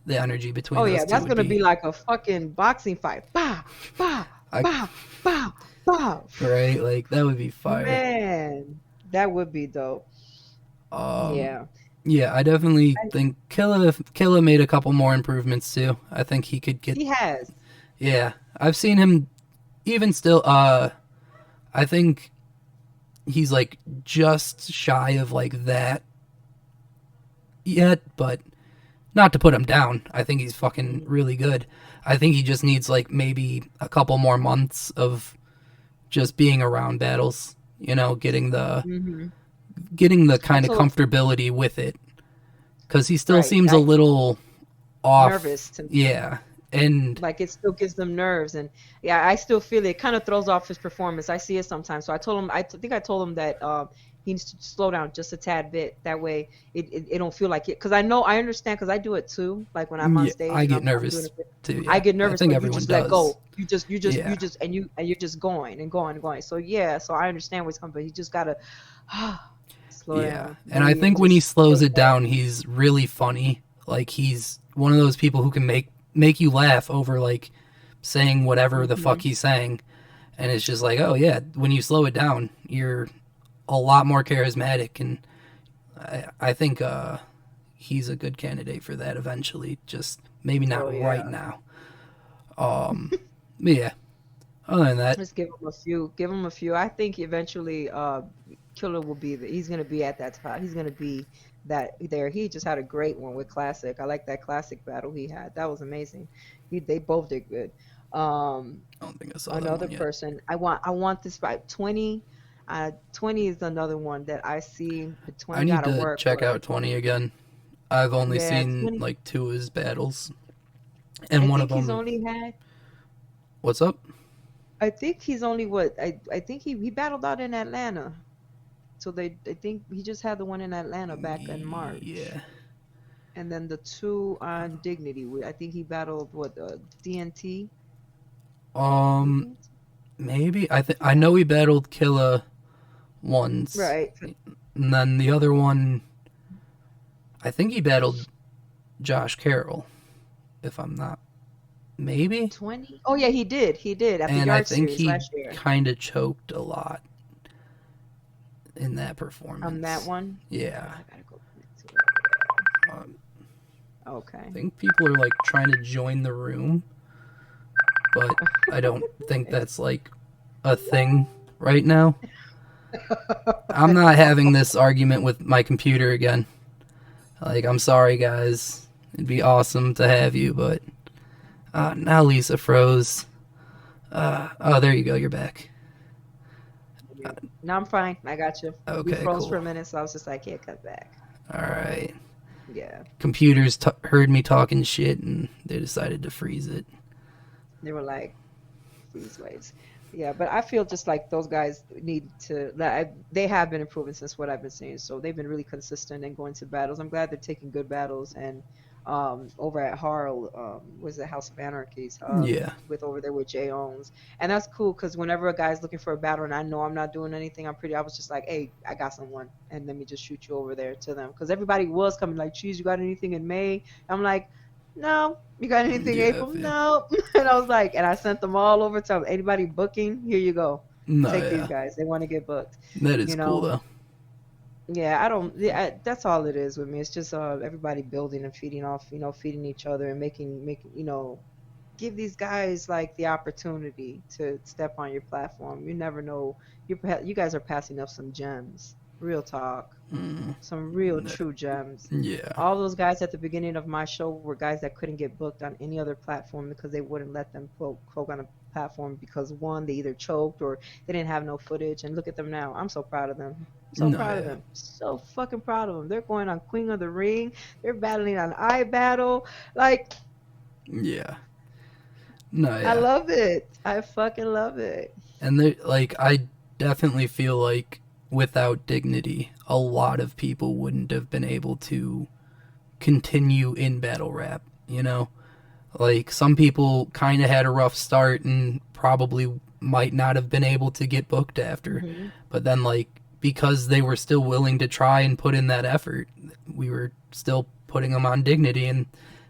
the energy between
oh
those
yeah,
two
that's
would
gonna
be,
be like a fucking boxing fight. Bah, bah,
I,
bah, bah, bah.
right, like that would be fire.
Man, that would be dope.
Um,
Yeah.
yeah, I definitely
I,
think Killa made a couple more improvements too. I think he could get.
he has.
Yeah, I've seen him even still. I think he's like just shy of like that yet, but not to put him down. I think he's fucking
Mhm.
really good. I think he just needs like maybe a couple more months of just being around battles. You know,
Mhm.
getting the
I
kind of
told
comfortability with it because he still
right.
seems a little off.
Nervous to
Yeah, and
like it still gives them nerves and yeah, I still feel it. It kind of throws off his performance. I see it sometimes. So I told him think I told him that he needs to slow down just a tad bit. That way it don't feel like it, because I understand, because I do it too. Like when I'm on
yeah,
stage
I
and
get
I'm doing
nervous
it,
too.
I
Yeah,
get
I
nervous,
think
but you
everyone
just let
does.
go. You
Yeah,
just and you're just going and going and going. So yeah, so I understand what's coming, but you just gotta slow
yeah,
down,
and I
breathe, and
think when he
just
slows
take
it
that.
down, he's really funny. Like he's one of those people who can make you laugh over like saying whatever the fuck
Hmm.
he's saying, and it's just like, oh yeah, when you slow it down, you're a lot more charismatic, and I think he's a good candidate for that eventually. Just maybe
Oh
not right
yeah.
now. But yeah, other than that,
Just give him a few. Give him a few. I think eventually, Killer will be the. He's gonna be at that top. He's gonna be that there. He just had a great one with Classic. I like that Classic battle he had. That was amazing. They both did good. Um,
I don't think I saw that
Another
one yet.
person. I want this fight. 20. 20 is another one that I see. But
I
20
need
gotta
to check
work.
out 20 again. I've only
Yeah,
seen
20.
like two of his battles,
I
and one of
think he's
them.
only had.
What's up?
I think he's only what I think he battled out in Atlanta. So I think he just had the one in Atlanta back in March,
Yeah.
and then the two on Dignity. I think he battled what DNT. Was it
Um,
DNT?
maybe I know he battled Killa once,
Right.
and then the other one, I think he battled Josh Carroll, if I'm not maybe,
20. Oh yeah, he did. He did at the
and I
Yard
think
Series
he
last year.
kind of choked a lot. in that
On that
performance.
one?
Yeah.
I gotta go back to it.
Um,
Yeah.
I
Okay.
think people are like trying to join the room, but I don't think that's like a thing right now. I'm not having this argument with my computer again. Like, I'm sorry, guys. It'd be awesome to have you, but now Lisa froze. Oh, there you go. You're back.
Yeah. No, I'm fine. I got you. We
Okay,
froze for
cool.
a minute, so I was just like, yeah, cut back.
All right.
Yeah.
Computers heard me talking shit and they decided to freeze it.
They were like, freeze waves. Yeah, but I feel just like those guys need to. They have been improving since what I've been seeing. So they've been really consistent and going to battles. I'm glad they're taking good battles. And over at Harl, was it House of Anarchies?
Yeah.
With over there with Jay Owens, and that's cool because whenever a guy's looking for a battle and I know I'm not doing anything, I was just like, hey, I got someone, and let me just shoot you over there to them because everybody was coming like, Cheese, you got anything in May? I'm like, no. You got anything
Yeah, I
April?
feel.
No. And I was like, and I sent them all over to anybody booking. Here you go.
No,
Take these
yeah.
guys. They want to get booked.
That is
You
cool,
know.
though.
Yeah, I don't. Yeah, that's all it is with me. It's just everybody building and feeding off. Feeding each other and making. Give these guys like the opportunity to step on your platform. You never know. You guys are passing up some gems. Real talk.
Mm,
Some real true gems.
yeah.
All those guys at the beginning of my show were guys that couldn't get booked on any other platform because they wouldn't let them poke on a platform because one, they either choked or they didn't have no footage. And look at them now. I'm so proud of them. I'm so
No,
proud of
yeah.
them. So fucking proud of them. They're going on Queen of the Ring. They're battling on iBattle. Like,
Yeah. No,
I
yeah.
love it. I fucking love it.
And there, like, I definitely feel like without dignity, a lot of people wouldn't have been able to continue in battle rap, you know? Like, some people kind of had a rough start and probably might not have been able to get booked after.
Hmm.
But then, like, because they were still willing to try and put in that effort, we were still putting them on dignity and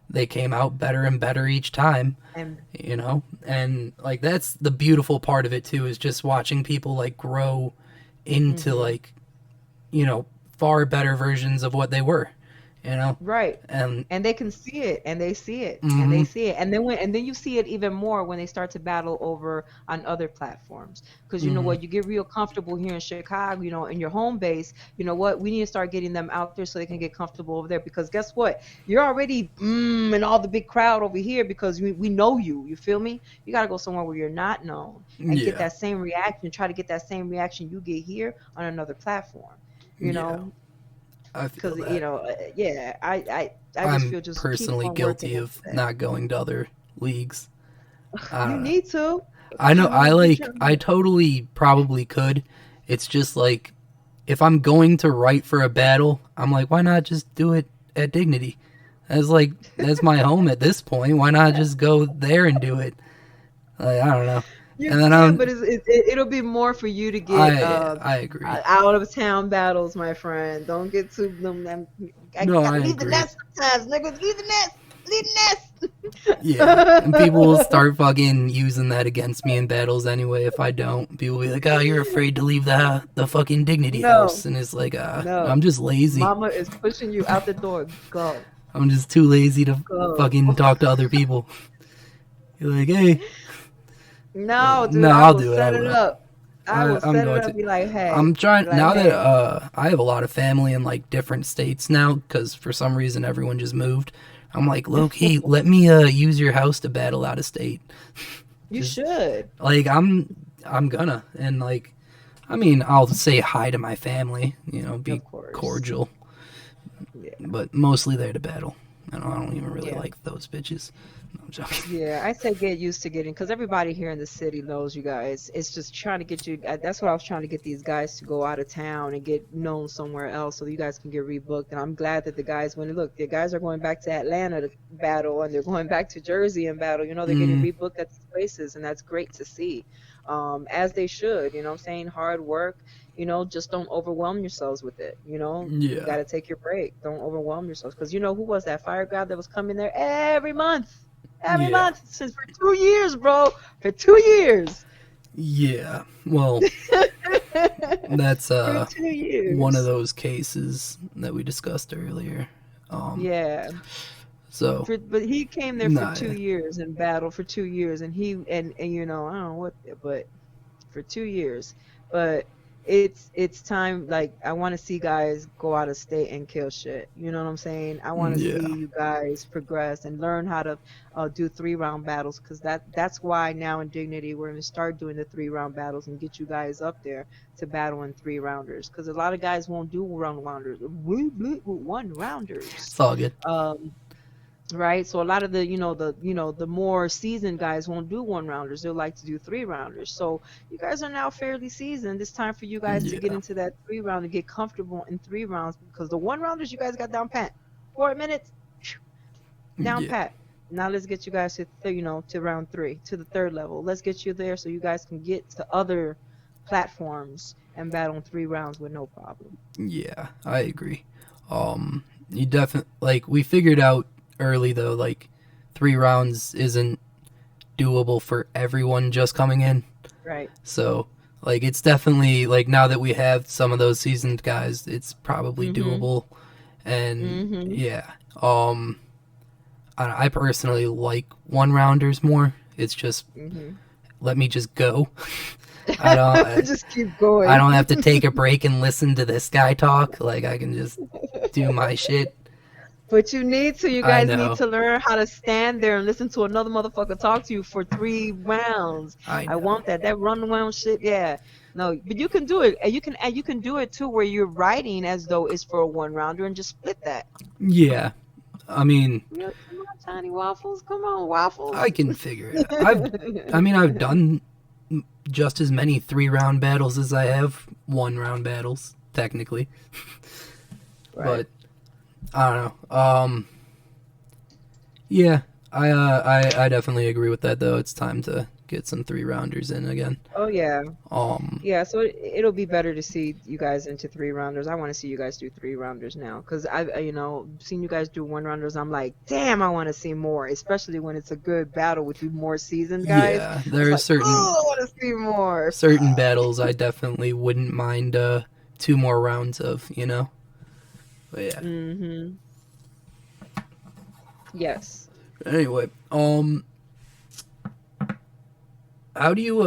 they came out better and better each time,
And
you know? And, like, that's the beautiful part of it, too, is just watching people, like, grow into,
hmm
like, you know, far better versions of what they were, you know?
right.
And,
And they can see it and they see it and
mm
they see it. And then you see it even more when they start to battle over on other platforms. Because you know
hmm,
what, you get real comfortable here in Chicago, in your home base, you know what, we need to start getting them out there so they can get comfortable over there. Because guess what? You're already in all the big crowd over here because we know you. You feel me? You gotta go somewhere where you're not known and get
yeah,
that same reaction, try to get that same reaction you get here on another platform. You
yeah,
know,
I feel
because
that.
yeah, I just
I'm
feel just keep
personally
on working
guilty
at
of
that.
not going to other leagues. I
You
don't know.
need to.
I know
I mean, you
I
trying.
totally probably could. It's just like if I'm going to write for a battle, I'm like, why not just do it at Dignity? That's my home at this point. Why not just go there and do it? Like, I don't know.
You
And then
can, but it'll be more for you to get
I agree.
out of town battles, my friend. Don't get too them. I
No, I
gotta leave the
agree.
nest sometimes, niggas. Leave the nest. Leave the
Yeah, and people will
nest.
start fucking using that against me in battles anyway if I don't. People will be like, "Oh, you're afraid to leave the fucking dignity
No,
house," and it's like,
no.
I'm just lazy.
Mama is pushing you out the door. Go,
I'm just too lazy to
go.
fucking talk to other people. You're like, "Hey,
No,
no,
dude, I
I'll
will
do it. I
set it
will.
up. I will
I'm
set it
going
up.
to.
Be like,
I'm
hey,
trying
be like,
now that
hey.
I have a lot of family in like different states now because for some reason everyone just moved. I'm like, low key, let me use your house to battle out of state.
You
Just
should,
like I'm gonna and like I mean I'll say hi to my family, you know, be
of course.
cordial,
Yeah,
but mostly there to battle. I don't even really
yeah.
like those bitches. No, I'm joking.
Yeah, I say get used to getting because everybody here in the city knows you guys. It's just trying to get you. That's what I was trying to get these guys to go out of town and get known somewhere else so you guys can get rebooked. And I'm glad that the guys, when look, the guys are going back to Atlanta to battle and they're going back to Jersey and battle. They're getting
Mm,
rebooked at these places, and that's great to see. As they should. You know what I'm saying? Hard work. Just don't overwhelm yourselves with it. You got
yeah,
to take your break. Don't overwhelm yourselves because who was that fire god that was coming there every month? Every
yeah,
month since for 2 years, bro. For 2 years.
yeah. Well, That's
For two
one of
years.
those cases that we discussed earlier. Um,
Yeah.
so
But he came there for
nah,
2 years and battled for 2 years, and and I don't know what, but for 2 years. But it's time. Like, I want to see guys go out of state and kill shit. You know what I'm saying? I want to
yeah,
see you guys progress and learn how to do 3 round battles, because that's why now in Dignity we're gonna start doing the 3 round battles and get you guys up there to battle in 3 rounders, because a lot of guys won't do rounders, 1 rounders.
it's all good.
Um, right, so a lot of the the more seasoned guys won't do 1 rounders, they'll like to do 3 rounders. So you guys are now fairly seasoned. It's time for you guys to get
Yeah,
into that 3 round and get comfortable in 3 rounds, because the 1 rounders you guys got down pat, 4 minutes, down
yeah,
pat. Now let's get you guys to to round 3, to the third level. Let's get you there so you guys can get to other platforms and battle in 3 rounds with no problem.
yeah. I agree. You definitely like we figured out early though, like 3 rounds isn't doable for everyone just coming in.
Right.
So like it's definitely like now that we have some of those seasoned guys, it's probably
Mhm.
doable. And
Mhm.
yeah, I personally like 1 rounders more. It's just
Mhm.
let me just go. I don't
Just keep
I
going.
don't have to take a break and listen to this guy talk. Like I can just do my shit.
But you need to, you
I
guys need
know.
to learn how to stand there and listen to another motherfucker talk to you for 3 rounds.
I
I
know.
want that. That run around shit, yeah. No, but you can do it. And you can do it too where you're writing as though it's for a 1 rounder and just split that.
Yeah. I mean,
Yeah, come on, tiny waffles. Come on,
I
waffles.
can figure it out. I've done just as many 3 round battles as I have 1 round battles technically,
Right.
but I don't know. Yeah, I definitely agree with that though. It's time to get some 3 rounders in again.
Oh yeah.
Um,
Yeah, so it'll be better to see you guys into 3 rounders. I want to see you guys do 3 rounders now, because seen you guys do 1 rounders. I'm like, damn, I want to see more, especially when it's a good battle with you more seasoned guys.
yeah,
It's
there are
like,
certain
oh, I want to see more.
certain battles I definitely wouldn't mind 2 more rounds of. But yeah.
Mm-hmm. Yes.
Anyway, how do you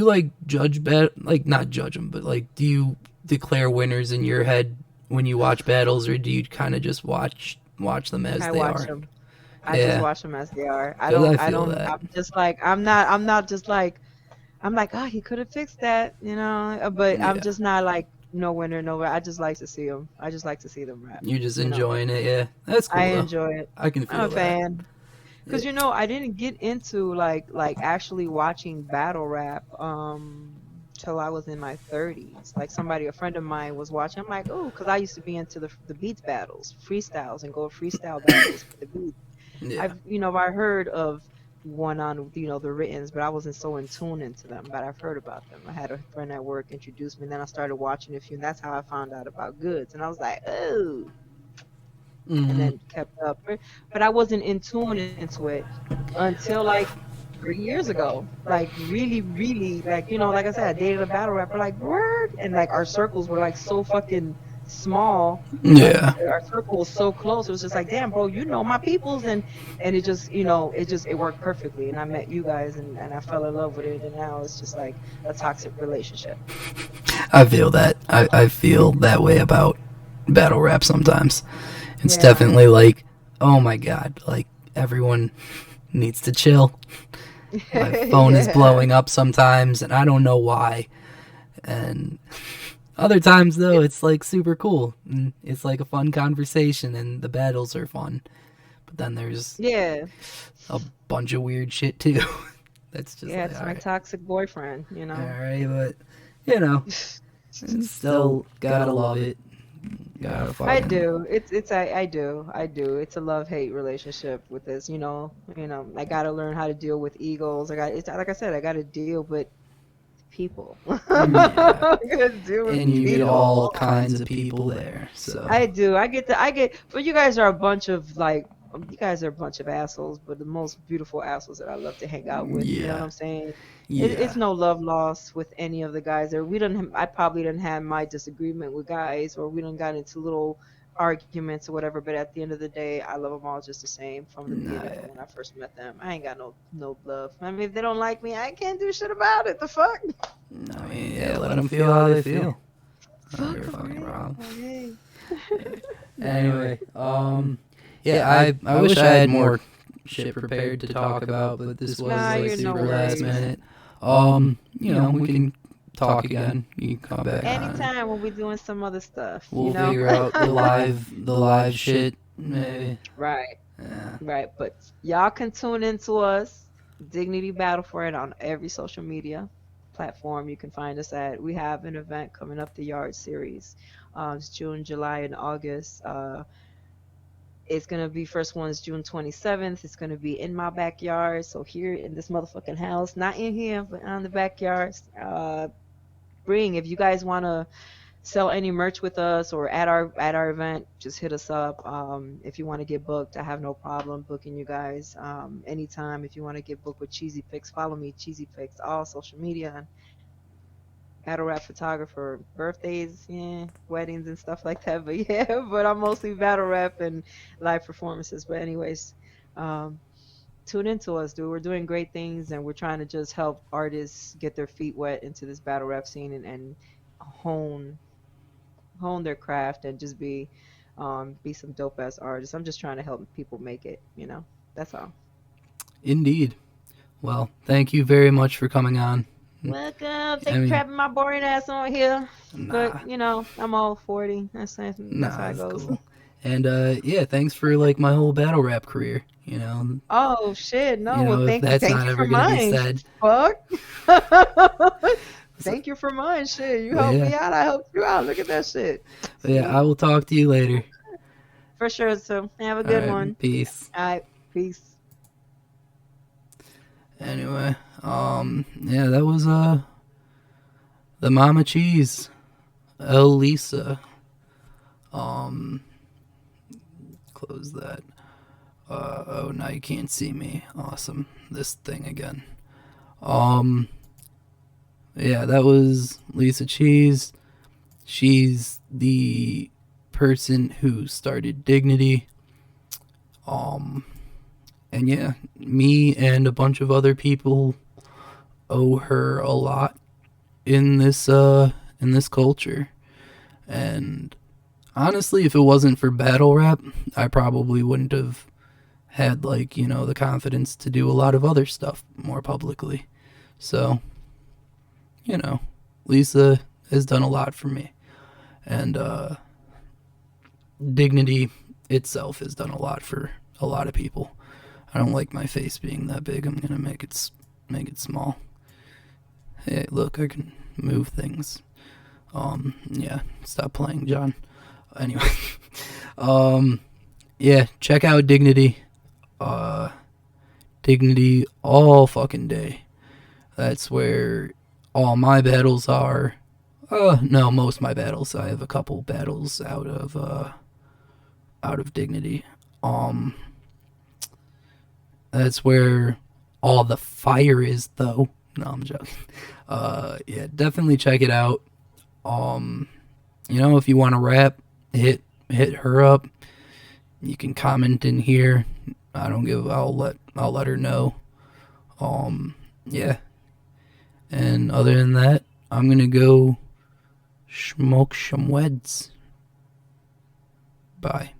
like judge like not judge them, but like do you declare winners in your head when you watch battles, or do you kind of just watch them as
I
they
watch
are?
them. I just
Yeah,
watch them as they are.
because I
I
feel
don't,
that.
I'm just like, I'm not just like, I'm like, oh, he could have fixed that, but I'm
Yeah,
just not like, no winner, no. I just like to see them. I just like to see them rap,
you're just
you know.
enjoying it. Yeah, that's
I
cool though.
enjoy it.
I can
I'm a
feel that.
fan.
Yeah.
Because I didn't get into like actually watching battle rap till I was in my 30s. Like, a friend of mine was watching. I'm like, oh, because I used to be into the beats battles, freestyles, and go freestyle battles with the beats.
Yeah.
I heard of one on the writtens, but I wasn't so in tune into them. But I've heard about them. I had a friend at work introduce me, and then I started watching a few, and that's how I found out about Goods. And I was like, oh, and
Mm-hmm.
then kept up. But I wasn't in tune into it until like 3 years ago. Like, really, really, like, like I said, I dated a battle rapper, like, word, and like our circles were like so fucking small. Like,
Yeah.
our circle was so close. It was just like, damn, bro, my peoples, and it just, it worked perfectly. And I met you guys, and I fell in love with it, and now it's just like a toxic relationship.
I feel that. I feel that way about battle rap sometimes. It's
Yeah.
definitely like, oh my god, like everyone needs to chill. My phone is
Yeah.
blowing up sometimes, and I don't know why. And other times, though, it's like super cool. And it's like a fun conversation, and the battles are fun. But then there's
Yeah.
a bunch of weird shit, too. That's just
Yeah,
like,
it's my toxic boyfriend.
alright, but, you know, still gotta love it. Gotta
I
fucking.
do. I do. I do. It's a love-hate relationship with this, I gotta learn how to deal with egos. It's like I said, I gotta deal with people.
Yeah.
I gotta deal with
And you get all
people.
kinds of people there, so.
I do. I get for you guys are a bunch of like You guys are a bunch of assholes, but the most beautiful assholes that I love to hang out with. You know what
Yeah,
I'm saying? It's
yeah,
no love lost with any of the guys there. We don't. I probably didn't have my disagreement with guys, or we don't got into little arguments or whatever. But at the end of the day, I love them all just the same from the beginning,
nah,
from when I first met them. I ain't got no love. I mean, if they don't like me, I can't do shit about it. The fuck?
I mean, yeah, let them feel how they feel. Not
Fuck
your
for
fucking
real.
problem.
Like, hey.
Anyway, yeah, I wish I had more shit prepared to talk about, but this was
Nah,
like
you're no
super last
worries.
minute. We can talk again. You can come back on.
Anytime when we're doing some other stuff, you
We'll
know?
figure out the live shit maybe.
Right,
Yeah.
right. But y'all can tune into us, Dignity Battle for It, on every social media platform you can find us at. We have an event coming up, the Yard Series. It's June, July, and August. It's gonna be first one's June 27th. It's gonna be in my backyard. So here in this motherfucking house, not in here, but on the backyard. Bring if you guys wanna sell any merch with us or at our event, just hit us up. If you want to get booked, I have no problem booking you guys anytime. If you want to get booked with Cheesy Pics, follow me, Cheesy Pics, all social media, and battle rap photographer, birthdays, yeah, weddings and stuff like that. But yeah, but I'm mostly battle rap and live performances. But anyways, um, tune into us, dude. We're doing great things, and we're trying to just help artists get their feet wet into this battle rap scene and hone hone their craft and just be some dope ass artists. I'm just trying to help people make it, you know. That's all.
Indeed. Well, thank you very much for coming on.
Welcome.
I
Thank you for
mean,
having my boring ass on here. But
nah,
you know, I'm all 40. That's how
nah,
it
it's
goes.
cool. And yeah, thanks for like my whole battle rap career.
Oh shit, no. Well,
If that's
thank
not
you for
ever gonna be
mine.
said.
Fuck.
So,
Thank you for mine. Shit, you
but
helped
yeah,
me out. I helped you out. Look at that shit.
but yeah, I
See,
will talk to you later.
for sure. So have a
All
good
right,
one.
peace.
All right, peace.
Anyway, yeah, that was the Mama Cheese, Lesa. Um, close that. Oh, now you can't see me. Awesome. This thing again. Um, yeah, that was Lisa Cheese. She's the person who started Dignity. Um, and yeah, me and a bunch of other people owe her a lot in this culture. And honestly, if it wasn't for battle rap, I probably wouldn't have had like, the confidence to do a lot of other stuff more publicly. So, you know, Lisa has done a lot for me. And Dignity itself has done a lot for a lot of people. I don't like my face being that big. I'm gonna make it small. Hey, look, I can move things. Yeah, stop playing, John. Anyway, um, yeah, check out Dignity. Uh, Dignity all fucking day. That's where all my battles are. No, most of my battles. I have a couple battles out of Dignity. Um, that's where all the fire is, though. No, I'm joking. Yeah, definitely check it out. Um, if you want to rap, hit her up. You can comment in here. I'll let her know. Yeah. And other than that, I'm gonna go smoke some weds. Bye.